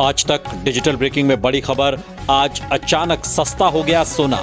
आज तक digital breaking में बड़ी खबर। आज अचानक सस्ता हो गया सोना।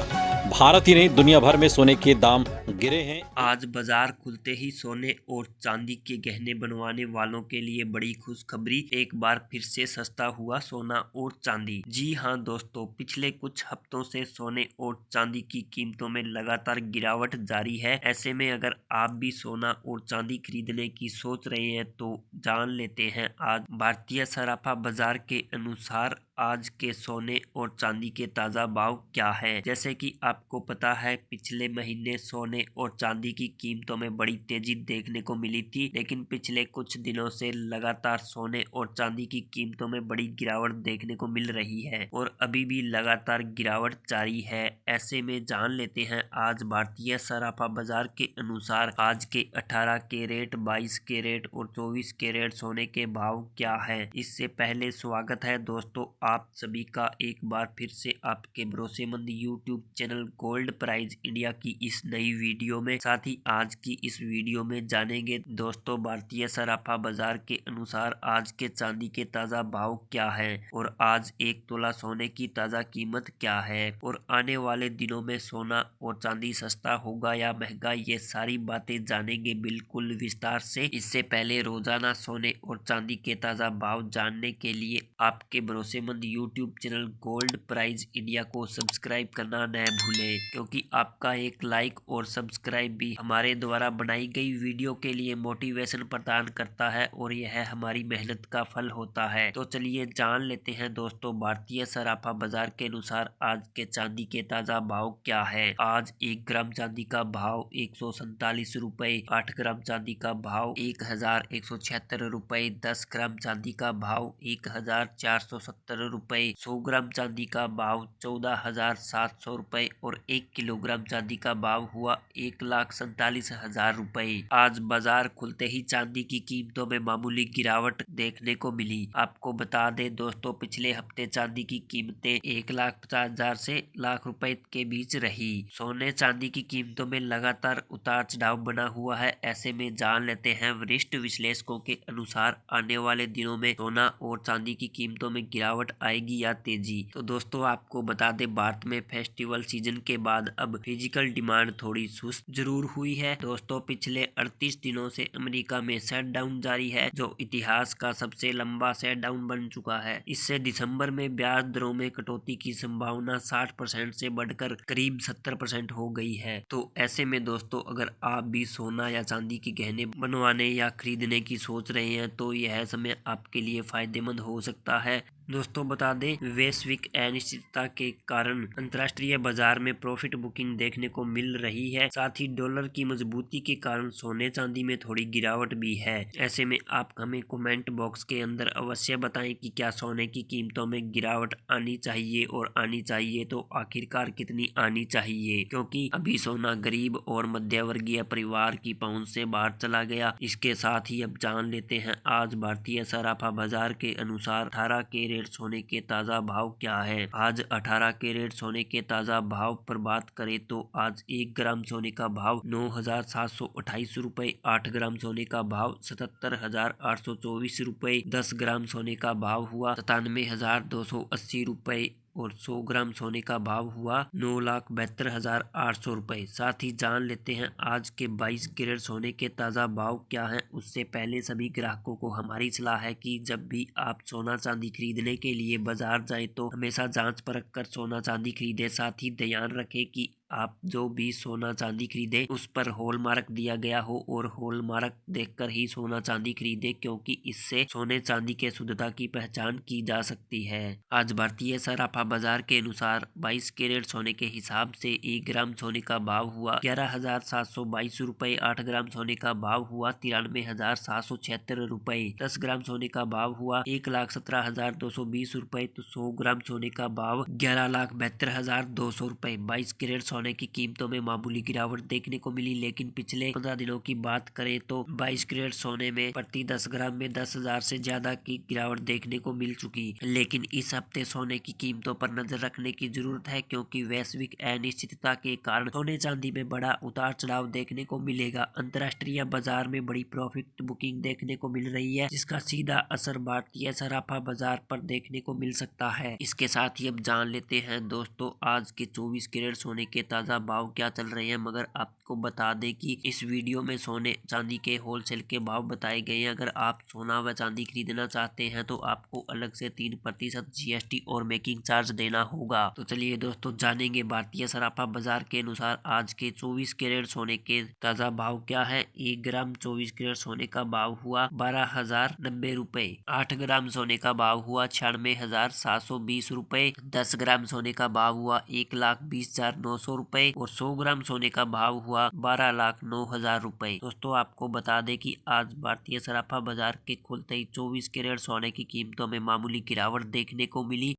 भारत ही नहीं दुनिया भर में सोने के दाम गिरे हैं। आज बाजार खुलते ही सोने और चांदी के गहने बनवाने वालों के लिए बड़ी खुशखबरी। एक बार फिर से सस्ता हुआ सोना और चांदी। जी हां दोस्तों, पिछले कुछ हफ्तों से सोने और चांदी की कीमतों में लगातार गिरावट जारी है। ऐसे में अगर आप भी सोना और चांदी खरीदने की सोच रहे हैं तो जान लेते हैं आज भारतीय सराफा बाजार के अनुसार आज के सोने और चांदी के ताज़ा भाव क्या है। जैसे कि आपको पता है, पिछले महीने सोने और चांदी की कीमतों में बड़ी तेजी देखने को मिली थी, लेकिन पिछले कुछ दिनों से लगातार सोने और चांदी की कीमतों में बड़ी गिरावट देखने को मिल रही है और अभी भी लगातार गिरावट जारी है। ऐसे में जान लेते हैं आज भारतीय सराफा बाजार के अनुसार आज के 18 कैरेट, 22 कैरेट और 24 कैरेट सोने के भाव क्या है। इससे पहले स्वागत है दोस्तों आप सभी का एक बार फिर से आपके भरोसेमंद YouTube channel gold prize India की इस नई वीडियो में। साथ ही आज की इस वीडियो में जानेंगे दोस्तों भारतीय सराफा बाजार के अनुसार आज के चांदी के ताज़ा भाव क्या है और आज एक तोला सोने की ताज़ा कीमत क्या है और आने वाले दिनों में सोना और चांदी सस्ता होगा या महंगा, ये सारी बातें जानेंगे बिल्कुल विस्तार से। इससे पहले रोजाना सोने और चांदी के ताज़ा भाव जानने के लिए आपके भरोसेमंद YouTube channel gold prize India को सब्सक्राइब करना न भूलें, क्योंकि आपका एक लाइक और सब्सक्राइब भी हमारे द्वारा बनाई गई वीडियो के लिए मोटिवेशन प्रदान करता है और यह हमारी मेहनत का फल होता है। तो चलिए जान लेते हैं दोस्तों भारतीय सराफा बाजार के अनुसार आज के चांदी के ताज़ा भाव क्या है। आज 1 ग्राम चांदी का भाव 147 रुपए, 8 ग्राम चांदी का भाव 1176 रुपए, 10 ग्राम चांदी का भाव 1470 रुपए, 100 ग्राम चांदी का भाव 14,700 रुपए और 1 किलोग्राम चांदी का भाव हुआ 1,47,000 रुपए। आज बाजार खुलते ही चांदी की कीमतों में मामूली गिरावट देखने को मिली। आपको बता दें दोस्तों, पिछले हफ्ते चांदी की कीमतें 1,50,000 से लाख रुपए के बीच रही। सोने चांदी की कीमतों में लगातार उतार चढ़ाव बना हुआ है। ऐसे में जान लेते हैं वरिष्ठ विश्लेषकों के अनुसार आने वाले दिनों में सोना और चांदी की कीमतों में गिरावट आएगी या तेजी। तो दोस्तों आपको बता दें, भारत में फेस्टिवल सीजन के बाद अब फिजिकल डिमांड थोड़ी सुस्त जरूर हुई है। दोस्तों पिछले 38 दिनों से अमेरिका में शटडाउन जारी है, जो इतिहास का सबसे लंबा शटडाउन बन चुका है। इससे दिसंबर में ब्याज दरों में कटौती की संभावना 60% से बढ़कर करीब 70% हो गई है। तो ऐसे में दोस्तों अगर आप भी सोना या चांदी के गहने बनवाने या खरीदने की सोच रहे हैं तो यह समय आपके लिए फायदेमंद हो सकता है। दोस्तों बता दें, वैश्विक अनिश्चितता के कारण अंतर्राष्ट्रीय बाजार में प्रॉफिट बुकिंग देखने को मिल रही है। साथ ही डॉलर की मजबूती के कारण सोने चांदी में थोड़ी गिरावट भी है। ऐसे में आप हमें कमेंट बॉक्स के अंदर अवश्य बताएं कि क्या सोने की कीमतों में गिरावट आनी चाहिए और आनी चाहिए तो आखिरकार कितनी आनी चाहिए, क्योंकि अभी सोना गरीब और मध्य वर्गीय परिवार की पहुंच से बाहर चला गया। इसके साथ ही अब जान लेते हैं आज भारतीय सराफा बाजार के अनुसार 18 कैरेट सोने के ताज़ा भाव क्या है। आज 18 कैरेट सोने के ताज़ा भाव पर बात करें तो आज 1 ग्राम सोने का भाव 9,728 रुपए, 8 ग्राम सोने का भाव 77,824 रुपए, 10 ग्राम सोने का भाव हुआ 97,280 रुपए और 100 ग्राम सोने का भाव हुआ 9,72,800 रुपए। साथ ही जान लेते हैं आज के 22 कैरेट सोने के ताज़ा भाव क्या हैं। उससे पहले सभी ग्राहकों को हमारी सलाह है कि जब भी आप सोना चांदी खरीदने के लिए बाजार जाएं तो हमेशा जांच परख कर सोना चांदी खरीदें। साथ ही ध्यान रखें कि आप जो भी सोना चांदी खरीदे उस पर हॉलमार्क दिया गया हो और हॉलमार्क देखकर ही सोना चांदी खरीदे, क्योंकि इससे सोने चांदी के शुद्धता की पहचान की जा सकती है। आज भारतीय सराफा बाजार के अनुसार 22 कैरेट सोने के हिसाब से 1 ग्राम सोने का भाव हुआ 11,722 रुपए, 8 ग्राम सोने का भाव हुआ 93,776 रुपए, 10 ग्राम सोने का भाव हुआ 1,17,220 रुपए तो 100 ग्राम सोने का भाव 11,72,200 रुपए। 22 कैरेट सोने की कीमतों में मामूली गिरावट देखने को मिली, लेकिन पिछले 15 दिनों की बात करें तो 22 कैरेट सोने में प्रति 10 ग्राम में 10,000 से ज्यादा की गिरावट देखने को मिल चुकी। लेकिन इस हफ्ते सोने की कीमतों पर नजर रखने की जरूरत है, क्योंकि वैश्विक अनिश्चितता के कारण सोने चांदी में बड़ा उतार चढ़ाव देखने को मिलेगा। अंतर्राष्ट्रीय बाजार में बड़ी प्रॉफिट बुकिंग देखने को मिल रही है, जिसका सीधा असर भारतीय सराफा बाजार पर देखने को मिल सकता है। इसके साथ ही अब जान लेते हैं दोस्तों आज के 24 कैरेट सोने के ताजा भाव क्या चल रहे हैं। मगर आपको बता दें कि इस वीडियो में सोने चांदी के होलसेल के भाव बताए गए हैं। अगर आप सोना व चांदी खरीदना चाहते हैं तो आपको अलग से 3% GST और मेकिंग चार्ज देना होगा। तो चलिए दोस्तों जानेंगे भारतीय सराफा बाजार के अनुसार आज के 24 कैरेट सोने के ताजा भाव क्या है। 1 ग्राम 24 कैरेट सोने का भाव हुआ 12,090 रुपए। 8 ग्राम सोने का भाव हुआ 96,720 रुपए। 10 ग्राम सोने का भाव हुआ 1,20,900 रुपए और 100 ग्राम सोने का भाव हुआ 12,09,000 रुपए। दोस्तों आपको बता दें कि आज भारतीय सराफा बाजार के खुलते ही 24 कैरेट सोने की कीमतों में मामूली गिरावट देखने को मिली।